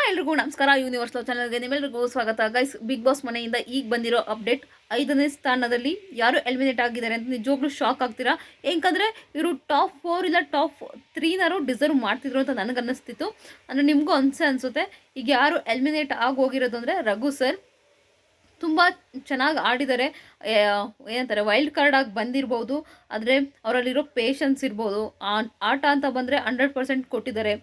ಎಲ್ರಿಗೂ ನಮಸ್ಕಾರ. ಯೂನಿವರ್ಸಲ್ ಚಾನಲ್ಗೆ ನಿಮ್ಮೆಲ್ಲರಿಗೂ ಸ್ವಾಗತ. ಗೈಸ್, ಬಿಗ್ ಬಾಸ್ ಮನೆಯಿಂದ ಈಗ ಬಂದಿರೋ ಅಪ್ಡೇಟ್, 5ನೇ ಸ್ಥಾನದಲ್ಲಿ ಯಾರು ಎಲಿಮಿನೇಟ್ ಆಗಿದ್ದಾರೆ ಅಂತ ನಿಜವಾಗ್ಲೂ ಶಾಕ್ ಆಗ್ತೀರಾ. ಏಕೆಂದರೆ ಇವರು ಟಾಪ್ 4 ಇಲ್ಲ ಟಾಪ್ 3ನಾರು ಡಿಸರ್ವ್ ಮಾಡ್ತಿದ್ರು ಅಂತ ನನಗನ್ನಿಸ್ತಿತ್ತು. ಅಂದರೆ ನಿಮಗೂ ಅನಿಸುತ್ತೆ. ಈಗ ಯಾರು ಎಲಿಮಿನೇಟ್ ಆಗಿ ಹೋಗಿರೋದು ಅಂದರೆ ರಘು ಸರ್. ತುಂಬ ಚೆನ್ನಾಗಿ ಆಡಿದ್ದಾರೆ. ಏನಂತಾರೆ, ವೈಲ್ಡ್ ಕಾರ್ಡ್ ಆಗಿ ಬಂದಿರ್ಬೋದು, ಆದರೆ ಅವರಲ್ಲಿರೋ ಪೇಷನ್ಸ್ ಇರ್ಬೋದು. ಆಟ ಅಂತ ಬಂದರೆ 100% ಕೊಟ್ಟಿದ್ದಾರೆ.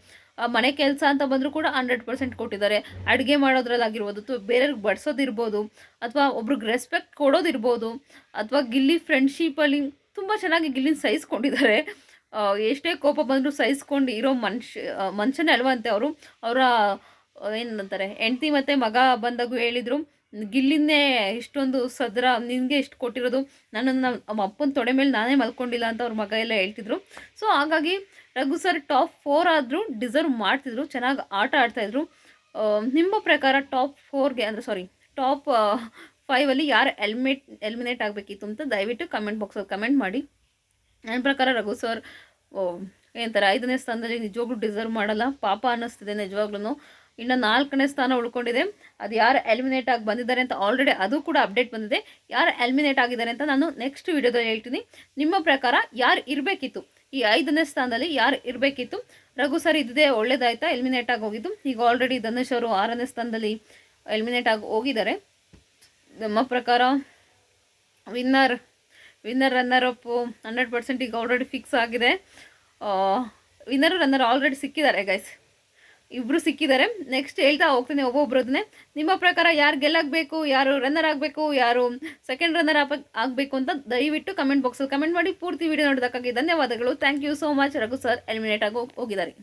ಮನೆ ಕೆಲಸ ಅಂತ ಬಂದರೂ ಕೂಡ 100% ಕೊಟ್ಟಿದ್ದಾರೆ. ಅಡುಗೆ ಮಾಡೋದ್ರಲ್ಲಾಗಿರ್ಬೋದು, ಅಥವಾ ಬೇರೆಯವ್ರಿಗೆ ಬಡಿಸೋದಿರ್ಬೋದು, ಅಥವಾ ಒಬ್ರಿಗೆ ರೆಸ್ಪೆಕ್ಟ್ ಕೊಡೋದಿರ್ಬೋದು, ಅಥವಾ ಗಿಲ್ಲಿ ಫ್ರೆಂಡ್ಶಿಪ್ಪಲ್ಲಿ ತುಂಬ ಚೆನ್ನಾಗಿ ಗಿಲ್ಲಿನ ಸಹಿಸ್ಕೊಂಡಿದ್ದಾರೆ. ಎಷ್ಟೇ ಕೋಪ ಬಂದರೂ ಸಹಿಸ್ಕೊಂಡು ಇರೋ ಮನುಷ್ಯನೇ ಅಲ್ವಂತೆ ಅವರು. ಅವರ ಏನಂತಾರೆ, ಹೆಂಡತಿ ಮತ್ತು ಮಗ ಬಂದಾಗೂ ಹೇಳಿದರು, ಗಿಲ್ಲಿನೇ ಇಷ್ಟೊಂದು ಸದ್ರ ನಿನಗೆ ಇಷ್ಟು ಕೊಟ್ಟಿರೋದು, ನನ್ನನ್ನು ನಮ್ಮ ಅಪ್ಪನ ತೊಡೆ ಮೇಲೆ ನಾನೇ ಮಲ್ಕೊಂಡಿಲ್ಲ ಅಂತ ಅವ್ರ ಮಗ ಎಲ್ಲ ಹೇಳ್ತಿದ್ರು. ಸೊ ಹಾಗಾಗಿ ರಘು ಸರ್ ಟಾಪ್ 4 ಆದರೂ ಡಿಸರ್ವ್ ಮಾಡ್ತಿದ್ರು, ಚೆನ್ನಾಗಿ ಆಟ ಆಡ್ತಾಯಿದ್ರು. ನಿಮ್ಮ ಪ್ರಕಾರ ಟಾಪ್ 4ಗೆ ಅಂದರೆ ಟಾಪ್ 5ಅಲ್ಲಿ ಯಾರು ಎಲಿಮಿನೇಟ್ ಆಗಬೇಕಿತ್ತು ಅಂತ ದಯವಿಟ್ಟು ಕಮೆಂಟ್ ಬಾಕ್ಸಲ್ಲಿ ಕಮೆಂಟ್ ಮಾಡಿ. ನನ್ನ ಪ್ರಕಾರ ರಘು ಸರ್ ಏನಂತಾರೆ, 5ನೇ ಸ್ಥಾನದಲ್ಲಿ ನಿಜವಾಗ್ಲೂ ಡಿಸರ್ವ್ ಮಾಡಲ್ಲ, ಪಾಪ ಅನ್ನಿಸ್ತಿದೆ ನಿಜವಾಗ್ಲೂ. ಇನ್ನು 4ನೇ ಸ್ಥಾನ ಉಳ್ಕೊಂಡಿದೆ. ಅದು ಯಾರು ಎಲಿಮಿನೇಟ್ ಆಗಿ ಬಂದಿದ್ದಾರೆ ಅಂತ ಆಲ್ರೆಡಿ ಅದು ಕೂಡ ಅಪ್ಡೇಟ್ ಬಂದಿದೆ. ಯಾರು ಎಲಿಮಿನೇಟ್ ಆಗಿದ್ದಾರೆ ಅಂತ ನಾನು ನೆಕ್ಸ್ಟ್ ವಿಡಿಯೋದಲ್ಲಿ ಹೇಳ್ತೀನಿ. ನಿಮ್ಮ ಪ್ರಕಾರ ಯಾರು ಇರಬೇಕಿತ್ತು, ಈ 5ನೇ ಸ್ಥಾನದಲ್ಲಿ ಯಾರು ಇರಬೇಕಿತ್ತು? ರಘು ಸರ್ ಇದ್ದೇ ಒಳ್ಳೇದಾಯ್ತಾ ಎಲಿಮಿನೇಟ್ ಆಗಿ ಹೋಗಿದ್ದು? ಈಗ ಆಲ್ರೆಡಿ ಧನುಷ್ ಅವರು 6ನೇ ಸ್ಥಾನದಲ್ಲಿ ಎಲಿಮಿನೇಟ್ ಆಗಿ ಹೋಗಿದ್ದಾರೆ. ನಮ್ಮ ಪ್ರಕಾರ ವಿನ್ನರ್ ರನ್ನರ್ ಅಪ್ 100% ಈಗ ಆಲ್ರೆಡಿ ಫಿಕ್ಸ್ ಆಗಿದೆ. ರನ್ನರ್ ಆಲ್ರೆಡಿ ಸಿಕ್ಕಿದ್ದಾರೆ ಗೈಸ್, ಇಬ್ಬರು ಸಿಕ್ಕಿದ್ದಾರೆ. ನೆಕ್ಸ್ಟ್ ಹೇಳ್ತಾ ಹೋಗ್ತೀನಿ ಒಬ್ಬೊಬ್ರದನ್ನೇ. ನಿಮ್ಮ ಪ್ರಕಾರ ಯಾರು ಗೆಲ್ಲಾಗಬೇಕು, ಯಾರು ರನ್ನರ್ ಆಗಬೇಕು, ಯಾರು ಸೆಕೆಂಡ್ ರನ್ನರ್ ಆಗಬೇಕು ಅಂತ ದಯವಿಟ್ಟು ಕಮೆಂಟ್ ಬಾಕ್ಸಲ್ಲಿ ಕಮೆಂಟ್ ಮಾಡಿ. ಪೂರ್ತಿ ವಿಡಿಯೋ ನೋಡೋದಕ್ಕಾಗಿ ಧನ್ಯವಾದಗಳು. Thank you so much. Raghu sir eliminate ಆಗಿ ಹೋಗಿದ್ದಾರೆ.